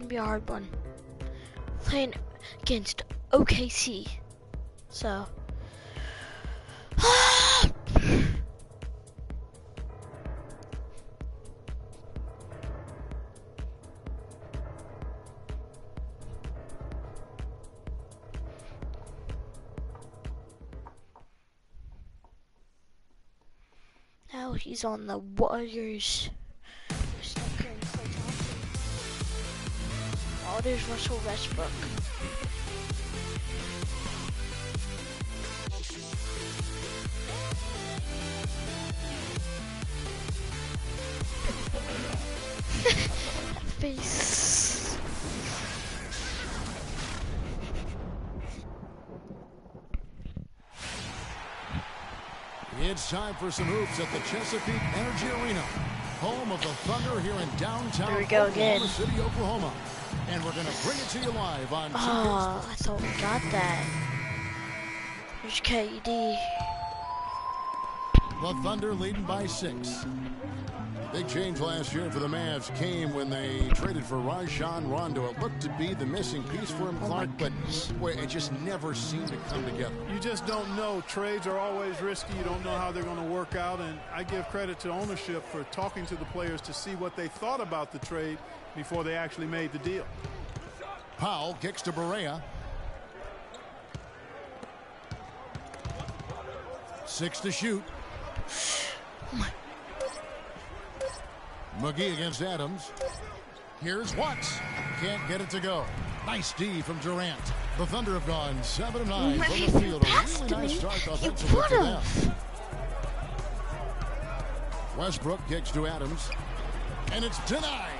be a hard one. Playing against OKC. So. Now he's on the Warriors. Oh, there's Russell Westbrook. Face. It's time for some hoops at the Chesapeake Energy Arena, home of the Thunder here in downtown Oklahoma City, Oklahoma. And we're going to bring it to you live on Oh, I thought we got that. There's KD. The Thunder leading by 6. Big change last year for the Mavs came when they traded for Rajon Rondo. It looked to be the missing piece for him, Clark, but boy, it just never seemed to come together. You just don't know. Trades are always risky. You don't know how they're going to work out, and I give credit to ownership for talking to the players to see what they thought about the trade before they actually made the deal. Powell kicks to Barea. 6 to shoot. McGee against Adams. Here's Watts. Can't get it to go. Nice D from Durant. The Thunder have gone 7-9 from the field. A really nice start offensively for them. Westbrook kicks to Adams. And it's denied.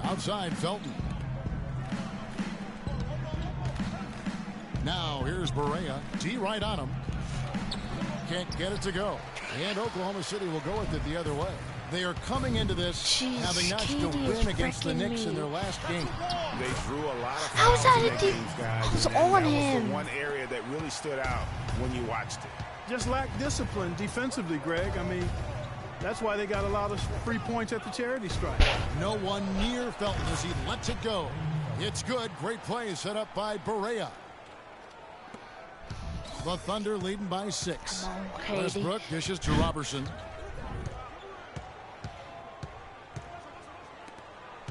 Outside Felton. Now here's Barea. D right on him. Can't get it to go. And Oklahoma City will go with it the other way. They are coming into this having notched a win against the Knicks in their last game. They drew a lot of How was that a deep? guys. I was on him. One area that really stood out when you watched it. Just lacked discipline defensively, Greg. I mean, that's why they got a lot of free points at the charity stripe. No one near Felton as he lets it go. It's good. Great play set up by Barea. The Thunder leading by 6. Westbrook dishes to Robertson.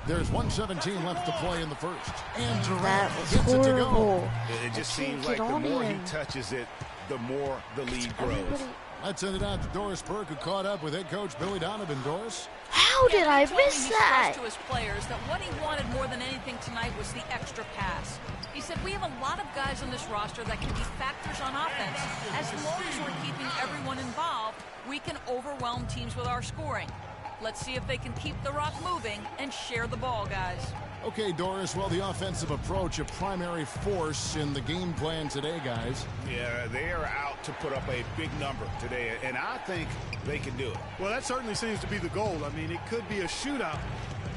There's 1:17 left to play in the first. And Durant gets it to go. It just seems like the more he touches it, the more the lead grows. Let's send it out to Doris Burke, who caught up with head coach Billy Donovan. Doris? How did I miss that? To his players that what he wanted more than anything tonight was the extra pass. He said, we have a lot of guys on this roster that can be factors on offense. As long as we're keeping everyone involved, we can overwhelm teams with our scoring. Let's see if they can keep the rock moving and share the ball, guys. Okay, Doris, well, the offensive approach, a primary force in the game plan today, guys. Yeah, they are out to put up a big number today, and I think they can do it. Well, that certainly seems to be the goal. I mean, it could be a shootout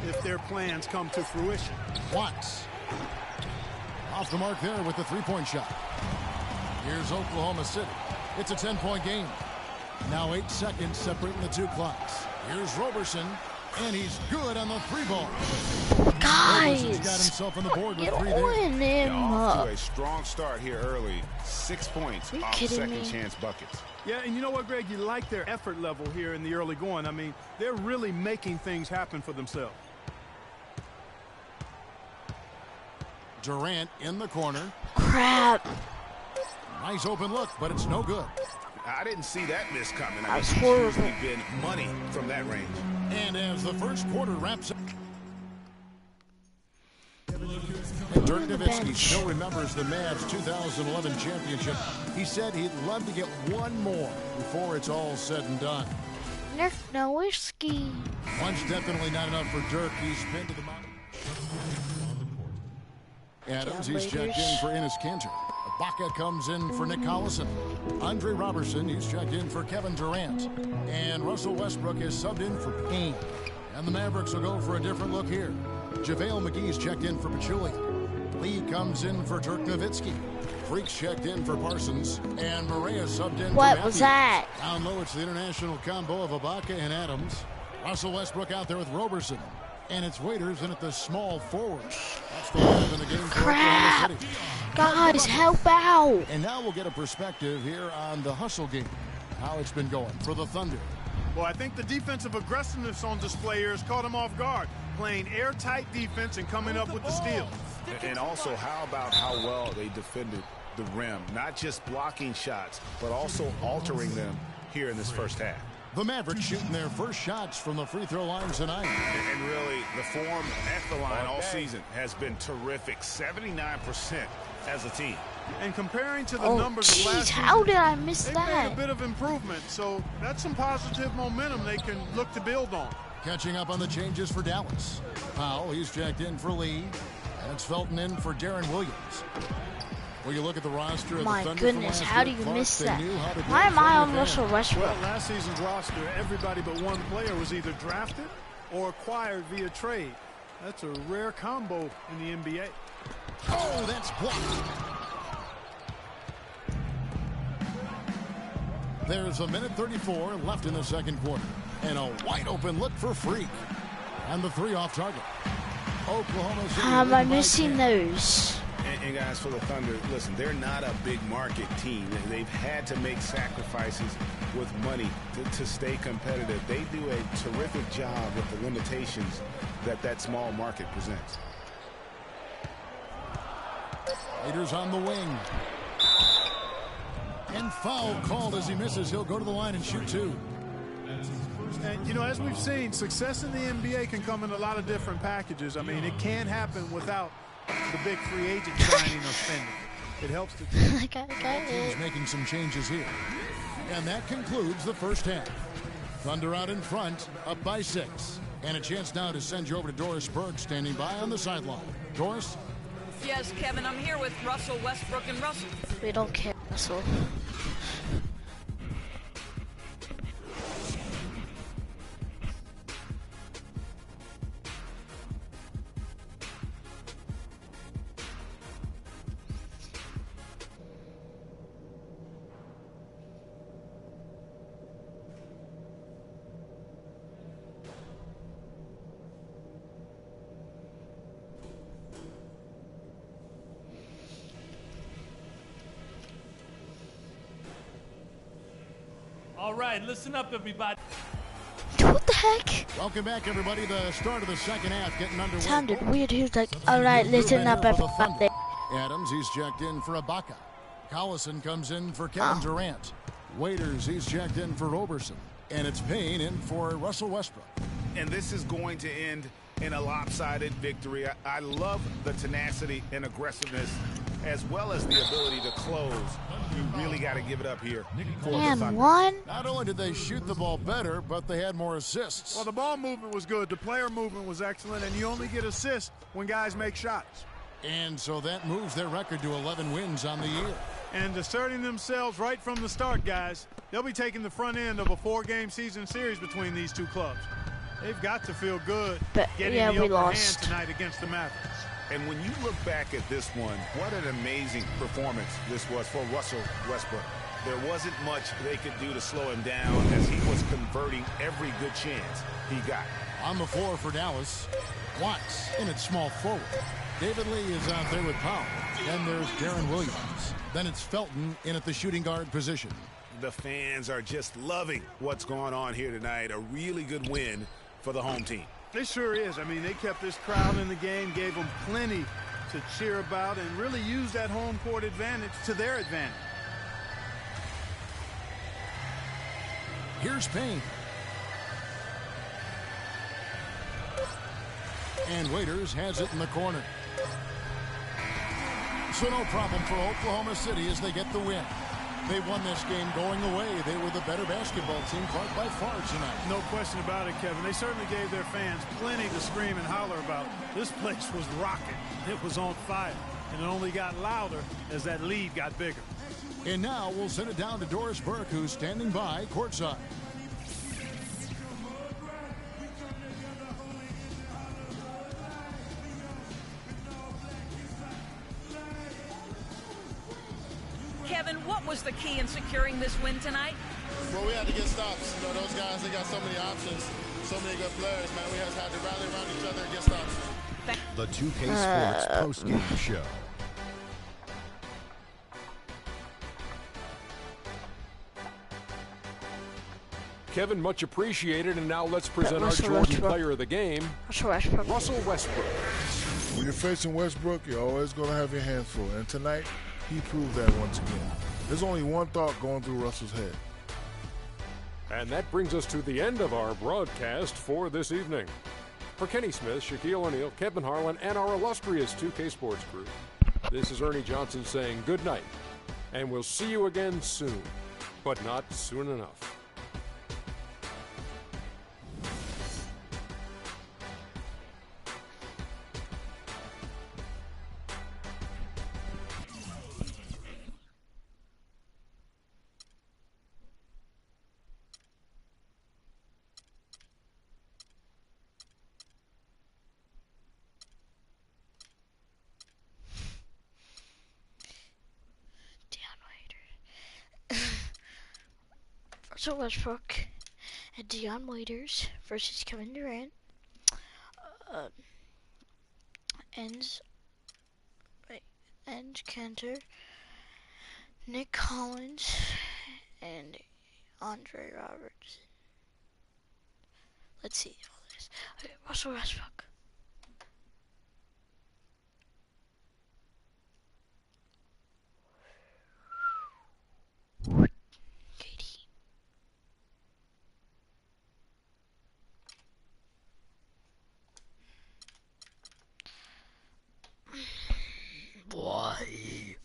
if their plans come to fruition. Watts. Off the mark there with the three-point shot. Here's Oklahoma City. It's a 10-point game. Now 8 seconds separating the two clocks. Here's Robertson, and he's good on the 3-ball. Guys, Roberson's got himself on the board with 3 on there. him. Off to a strong start here early. 6 points off kidding me? second-chance buckets. Yeah, and you know what, Greg? You like their effort level here in the early going. I mean, they're really making things happen for themselves. Durant in the corner. Crap. Nice open look, but it's no good. I didn't see that miss coming. That's it's horrible. usually been money from that range. And as the first quarter wraps up, and Dirk Nowitzki still remembers the Mavs 2011 championship. He said he'd love to get one more before it's all said and done. Dirk Nowitzki. One's definitely not enough for Dirk. He's been to the mountain. Adams, he's checked in for Enes Kanter. Ibaka comes in for Nick Collison. Andre Robertson, he's checked in for Kevin Durant. And Russell Westbrook is subbed in for Payne. And the Mavericks will go for a different look here. JaVale McGee's checked in for Pachulia. Lee comes in for Dirk Nowitzki. Freaks checked in for Parsons. And Barea subbed in for What Matthews. was that? Down low, it's the international combo of Ibaka and Adams. Russell Westbrook out there with Roberson. And it's Waiters in at the small forward. That's the lineup in the game for Crap. Oklahoma City. Guys, help out. And now we'll get a perspective here on the hustle game. How it's been going for the Thunder. Well, I think the defensive aggressiveness on display here has caught them off guard. Playing airtight defense and coming up with the steal. And also, how about how well they defended the rim? Not just blocking shots, but also altering them here in this first half. The Mavericks shooting their first shots from the free throw line tonight. And really, the form at the line all season has been terrific. 79% as a team. And comparing to the Oh, numbers of last jeez, how season, did I miss they've made a that? bit of improvement. So that's some positive momentum they can look to build on. Catching up on the changes for Dallas. Powell, he's checked in for Lee. And it's Felton in for Darren Williams. Well, you look at the roster of My the Thunder goodness, from how last do year, you Clark, miss they that? knew how to do Why it am from I the on fan. Russell Westbrook? Well, last season's roster, everybody but one player was either drafted or acquired via trade. That's a rare combo in the NBA. Oh, that's blocked. There's a minute 34 left in the second quarter. And a wide open look for Freak. And the three off target. Oklahoma City. How am I leading by missing 10. those? And guys, for the Thunder, listen, they're not a big market team. They've had to make sacrifices with money to stay competitive. They do a terrific job with the limitations that small market presents. Raiders on the wing. And foul called as he misses. He'll go to the line and shoot two. And, you know, as we've seen, success in the NBA can come in a lot of different packages. I mean, it can happen without the big free agent signing or spending. It helps to Team's making some changes here. And that concludes the first half. Thunder out in front, up by 6. And a chance now to send you over to Doris Berg, standing by on the sideline. Doris? Yes, Kevin, I'm here with Russell Westbrook. And Russell, We don't care, Russell. All right, listen up, everybody. What the heck? Welcome back, everybody. The start of the second half getting underway. Sounded weird. He was like, alright, listen up, everybody. Adams, he's checked in for Ibaka. Collison comes in for Kevin Durant. Waiters, he's checked in for Roberson. And it's Payne in for Russell Westbrook. And this is going to end in a lopsided victory. I love the tenacity and aggressiveness as well as the ability to close. You really got to give it up here for the And Thunder. one. Not only did they shoot the ball better, but they had more assists. Well, the ball movement was good. The player movement was excellent, and you only get assists when guys make shots. And so that moves their record to 11 wins on the year. And asserting themselves right from the start, guys. They'll be taking the front end of a 4-game season series between these two clubs. They've got to feel good But, getting yeah, the we upper lost. hand tonight against the Mavericks. And when you look back at this one, what an amazing performance this was for Russell Westbrook. There wasn't much they could do to slow him down as he was converting every good chance he got. On the floor for Dallas, Watts in at small forward. David Lee is out there with Powell. Then there's Darren Williams. Then it's Felton in at the shooting guard position. The fans are just loving what's going on here tonight. A really good win for the home team. It sure is. I mean, they kept this crowd in the game, gave them plenty to cheer about, and really used that home court advantage to their advantage. Here's Payne. And Waiters has it in the corner. So no problem for Oklahoma City as they get the win. They won this game going away. They were the better basketball team, Clark, by far tonight. No question about it, Kevin. They certainly gave their fans plenty to scream and holler about. This place was rocking. It was on fire. And it only got louder as that lead got bigger. And now we'll send it down to Doris Burke, who's standing by courtside. Kevin, what was the key in securing this win tonight? Well, we had to get stops. You know, those guys, they got so many options, so many good players, man. We just had to rally around each other and get stops. The 2K Sports postgame show. Kevin, much appreciated, and now let's present our Russell Jordan Westbrook. player of the game, Russell Westbrook. When you're facing Westbrook, you're always going to have your hands full, and tonight, he proved that once again. There's only one thought going through Russell's head. And that brings us to the end of our broadcast for this evening. For Kenny Smith, Shaquille O'Neal, Kevin Harlan, and our illustrious 2K Sports crew, this is Ernie Johnson saying good night, and we'll see you again soon, but not soon enough. Russell Westbrook and Deion Waiters versus Kevin Durant. And Cantor, Nick Collins, and Andre Robertson. Let's see all this. Okay, Russell Westbrook. KD. Why?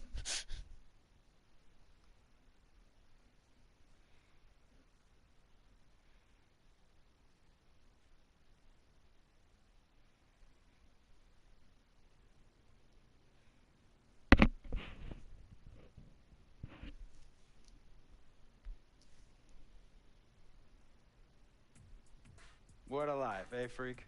What a life, eh, freak?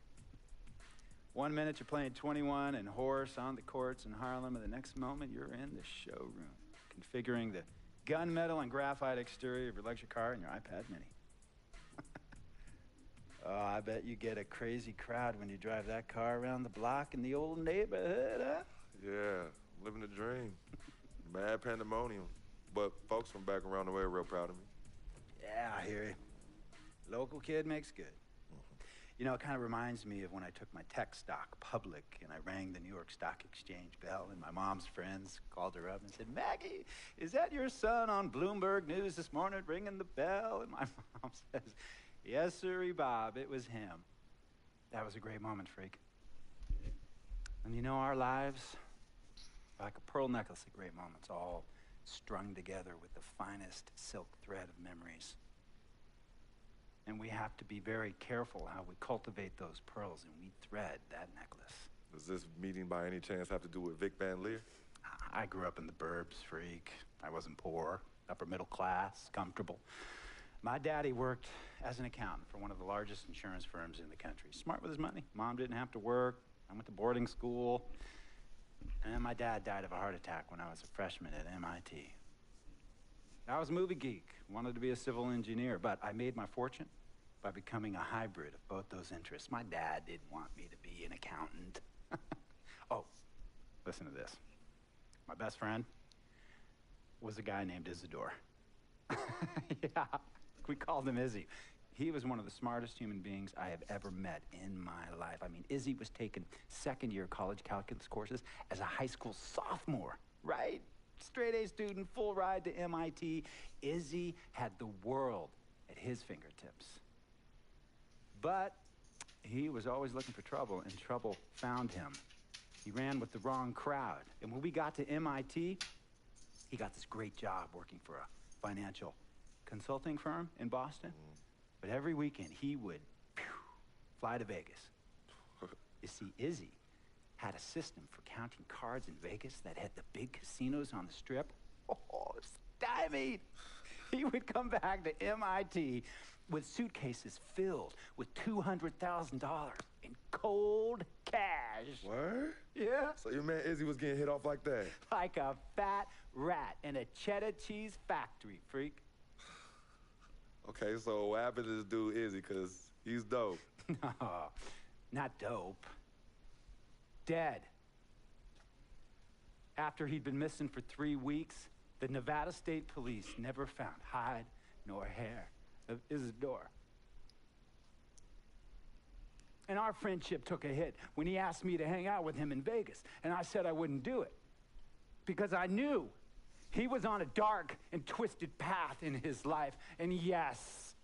1 minute you're playing 21 and horse on the courts in Harlem, and the next moment you're in the showroom, configuring the gunmetal and graphite exterior of your luxury car and your iPad mini. Oh, I bet you get a crazy crowd when you drive that car around the block in the old neighborhood, huh? Yeah, living the dream. Mad pandemonium. But folks from back around the way are real proud of me. Yeah, I hear you. Local kid makes good. You know, it kind of reminds me of when I took my tech stock public and I rang the New York Stock Exchange bell, and my mom's friends called her up and said, "Maggie, is that your son on Bloomberg News this morning ringing the bell?" And my mom says, "Yes, sirree, Bob, it was him." That was a great moment, freak. And you know, our lives are like a pearl necklace of great moments, all strung together with the finest silk thread of memories. And we have to be very careful how we cultivate those pearls and we thread that necklace. Does this meeting by any chance have to do with Vic Van Leer? I grew up in the burbs, freak. I wasn't poor, upper middle class, comfortable. My daddy worked as an accountant for one of the largest insurance firms in the country. Smart with his money. Mom didn't have to work. I went to boarding school. And my dad died of a heart attack when I was a freshman at MIT. I was a movie geek, wanted to be a civil engineer, but I made my fortune by becoming a hybrid of both those interests. My dad didn't want me to be an accountant. Oh, listen to this. My best friend was a guy named Isidore. Yeah, we called him Izzy. He was one of the smartest human beings I have ever met in my life. I mean, Izzy was taking second-year college calculus courses as a high school sophomore, right? Straight-A student, full ride to MIT. Izzy had the world at his fingertips. But he was always looking for trouble, and trouble found him. He ran with the wrong crowd. And when we got to MIT, he got this great job working for a financial consulting firm in Boston. But every weekend, he would fly to Vegas. You see, Izzy had a system for counting cards in Vegas that had the big casinos on the strip. Oh, stymied. He would come back to MIT with suitcases filled with $200,000 in cold cash. What? Yeah. So your man Izzy was getting hit off like that? Like a fat rat in a cheddar cheese factory, freak. Okay, so what happened to this dude Izzy? Because he's dope. No, not dope. Dead. After he'd been missing for 3 weeks, the Nevada State Police never found hide nor hair of Isidore. And our friendship took a hit when he asked me to hang out with him in Vegas, and I said I wouldn't do it. Because I knew he was on a dark and twisted path in his life. And yes,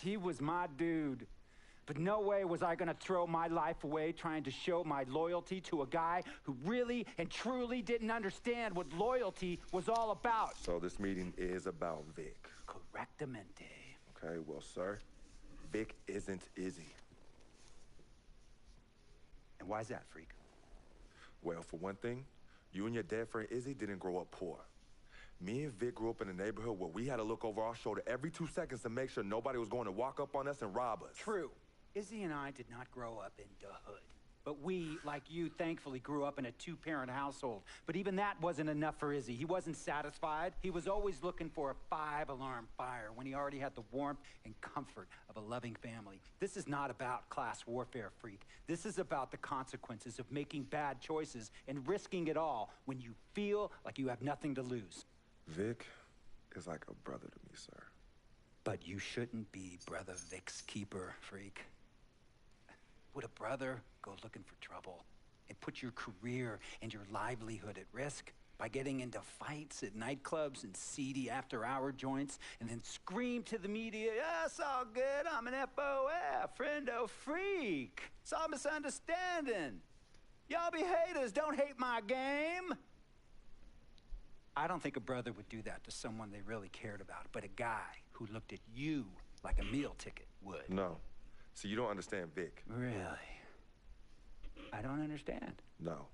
he was my dude. But no way was I gonna throw my life away trying to show my loyalty to a guy who really and truly didn't understand what loyalty was all about. So this meeting is about Vic. Correctamente. Okay, well, sir, Vic isn't Izzy. And why's that, freak? Well, for one thing, you and your dead friend Izzy didn't grow up poor. Me and Vic grew up in a neighborhood where we had to look over our shoulder every 2 seconds to make sure nobody was going to walk up on us and rob us. True. Izzy and I did not grow up in the hood. But we, like you, thankfully grew up in a 2-parent household. But even that wasn't enough for Izzy. He wasn't satisfied. He was always looking for a 5-alarm fire when he already had the warmth and comfort of a loving family. This is not about class warfare, freak. This is about the consequences of making bad choices and risking it all when you feel like you have nothing to lose. Vic is like a brother to me, sir. But you shouldn't be Brother Vic's keeper, freak. Would a brother go looking for trouble and put your career and your livelihood at risk by getting into fights at nightclubs and seedy after-hour joints and then scream to the media, "Yeah, it's all good, I'm an FOF, friendo freak. It's all misunderstanding. Y'all be haters, don't hate my game." I don't think a brother would do that to someone they really cared about, but a guy who looked at you like a meal ticket would. No. So you don't understand Vic. Really? I don't understand. No.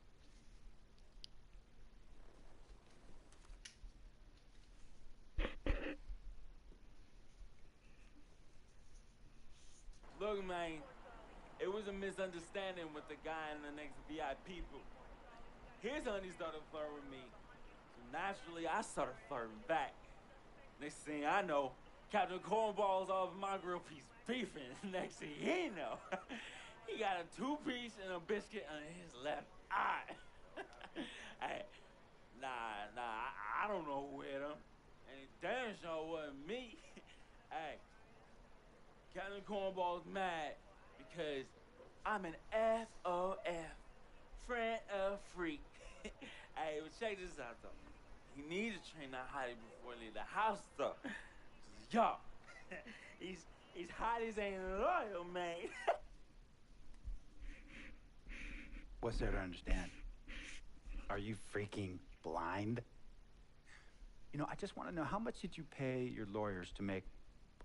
Look, man, it was a misunderstanding with the guy in the next VIP booth. His honey started flirting with me, so naturally I started flirting back. Next thing I know, Captain Cornball's off my grill piece beefing. Next thing he know, he got a 2-piece and a biscuit on his left eye. Hey, I don't know who hit him, and it damn sure wasn't me. Hey, Captain Cornball's mad because I'm an FOF, friend of freak. Hey, but check this out though. He needs to train that hottie before he leave the house though. Yo, he's hot as ain't loyal, man. What's there to understand? Are you freaking blind? You know, I just want to know, how much did you pay your lawyers to make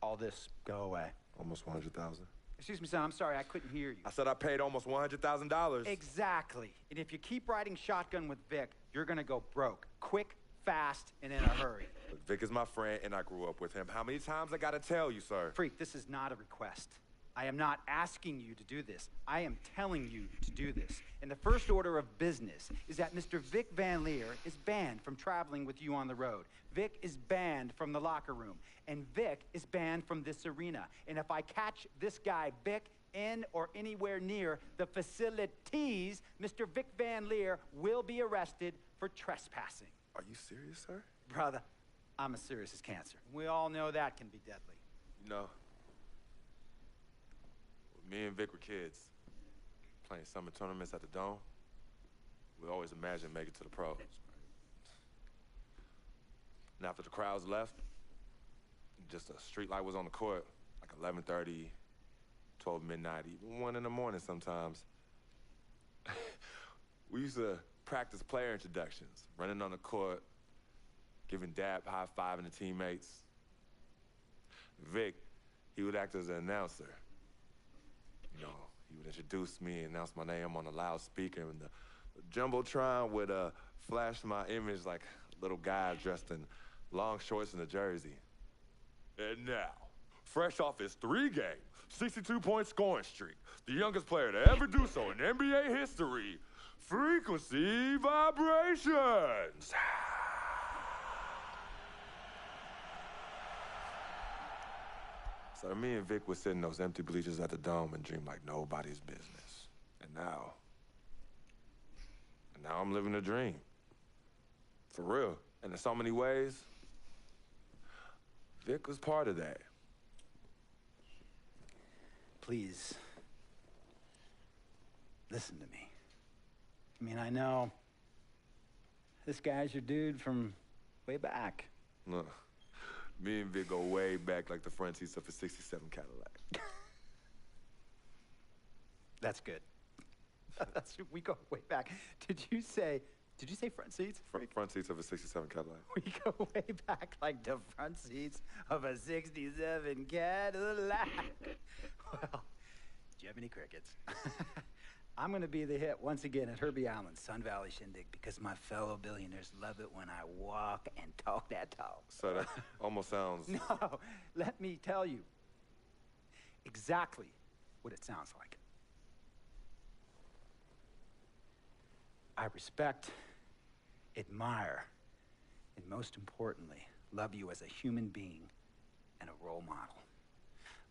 all this go away? Almost $100,000. Excuse me, son, I'm sorry, I couldn't hear you. I said I paid almost $100,000. Exactly. And if you keep riding shotgun with Vic, you're gonna go broke. Quick, fast, and in a hurry. Look, Vic is my friend, and I grew up with him. How many times I gotta tell you, sir? Freak, this is not a request. I am not asking you to do this. I am telling you to do this. And the first order of business is that Mr. Vic Van Leer is banned from traveling with you on the road. Vic is banned from the locker room. And Vic is banned from this arena. And if I catch this guy, Vic, in or anywhere near the facilities, Mr. Vic Van Leer will be arrested for trespassing. Are you serious, sir? Brother, I'm as serious as cancer. We all know that can be deadly. You know, when me and Vic were kids, playing summer tournaments at the Dome, we always imagined making it to the pros. And after the crowds left, just a street light was on the court, like 11:30, 12 midnight, even 1 in the morning sometimes. We used to practice player introductions, running on the court, giving dap, high-fiving the teammates. Vic, he would act as an announcer. You know, he would introduce me and announce my name on a loudspeaker, and the Jumbotron would flash my image like a little guy dressed in long shorts and a jersey. And now, fresh off his 3-game, 62-point scoring streak, the youngest player to ever do so in NBA history, Frequency Vibrations. So me and Vic would sit in those empty bleachers at the Dome and dream like nobody's business. And now I'm living a dream. For real. And in so many ways, Vic was part of that. Please, listen to me. I mean, I know this guy's your dude from way back. Look, me and Vic go way back like the front seats of a 67 Cadillac. That's good. We go way back. Did you say front seats? Front seats of a 67 Cadillac. We go way back like the front seats of a 67 Cadillac. Well, do you have any crickets? I'm going to be the hit once again at Herbie Allen's Sun Valley Shindig because my fellow billionaires love it when I walk and talk that talk. So that almost sounds... No, let me tell you exactly what it sounds like. I respect, admire, and most importantly, love you as a human being and a role model.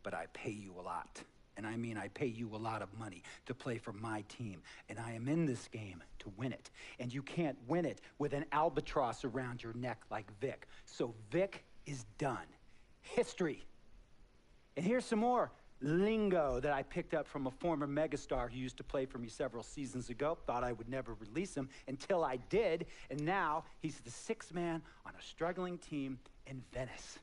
But I pay you a lot. And I mean, I pay you a lot of money to play for my team. And I am in this game to win it. And you can't win it with an albatross around your neck like Vic. So Vic is done. History. And here's some more lingo that I picked up from a former megastar who used to play for me several seasons ago. Thought I would never release him until I did. And now he's the sixth man on a struggling team in Venice.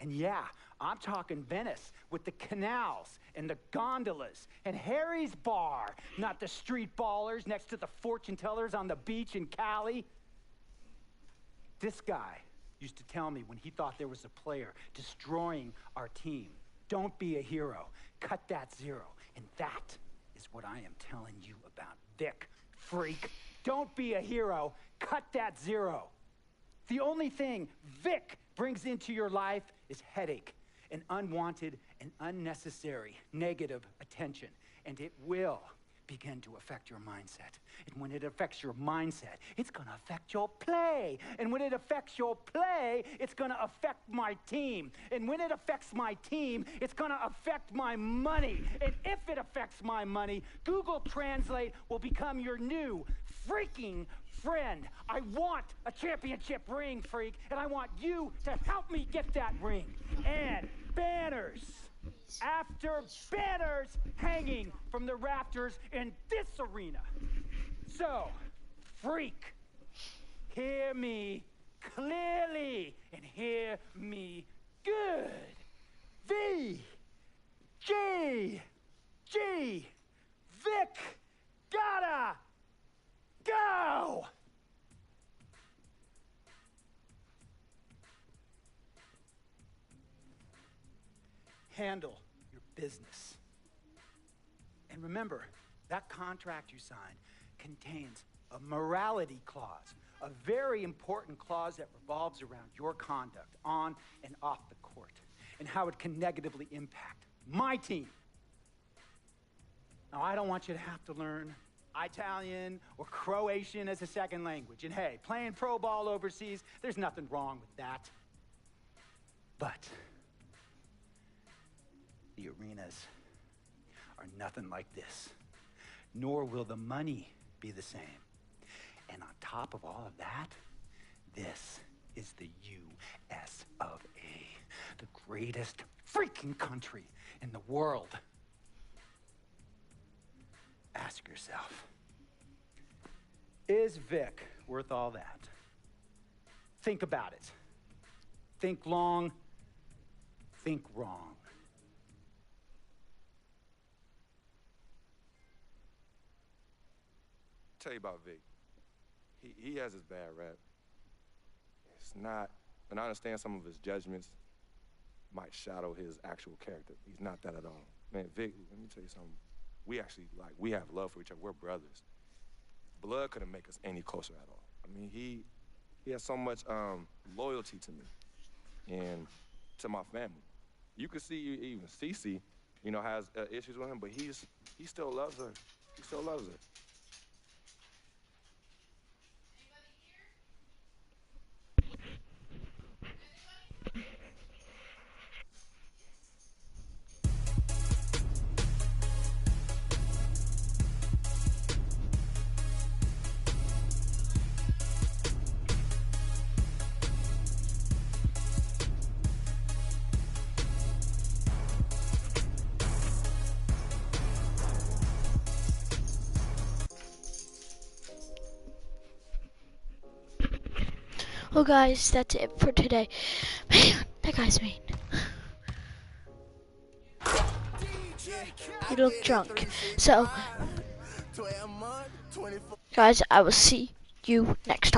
And yeah, I'm talking Venice with the canals and the gondolas and Harry's bar, not the street ballers next to the fortune tellers on the beach in Cali. This guy used to tell me when he thought there was a player destroying our team, don't be a hero, cut that zero. And that is what I am telling you about Vic, freak. Don't be a hero, cut that zero. The only thing Vic brings into your life is headache and unwanted and unnecessary negative attention. And it will begin to affect your mindset. And when it affects your mindset, it's gonna affect your play. And when it affects your play, it's gonna affect my team. And when it affects my team, it's gonna affect my money. And if it affects my money, Google Translate will become your new freaking friend. I want a championship ring, freak, and I want you to help me get that ring. And banners after banners hanging from the rafters in this arena. So, freak, hear me clearly and hear me good. V, G, Vic, gotta go! Handle your business. And remember, that contract you signed contains a morality clause, a very important clause that revolves around your conduct on and off the court, and how it can negatively impact my team. Now, I don't want you to have to learn Italian or Croatian as a second language. And hey, playing pro ball overseas, there's nothing wrong with that. But the arenas are nothing like this, nor will the money be the same. And on top of all of that, this is the U.S. of A., the greatest freaking country in the world. Ask yourself, is Vic worth all that? Think about it. Think long, think wrong. Tell you about Vic. He has his bad rap. It's not, and I understand some of his judgments might shadow his actual character. He's not that at all. Man, Vic, let me tell you something. We have love for each other. We're brothers. Blood couldn't make us any closer at all. I mean, he has so much loyalty to me and to my family. You could see even Cece, has issues with him, but he still loves her. He still loves her. Well, guys, that's it for today. Man, that guy's mean. You look drunk. So, guys, I will see you next time.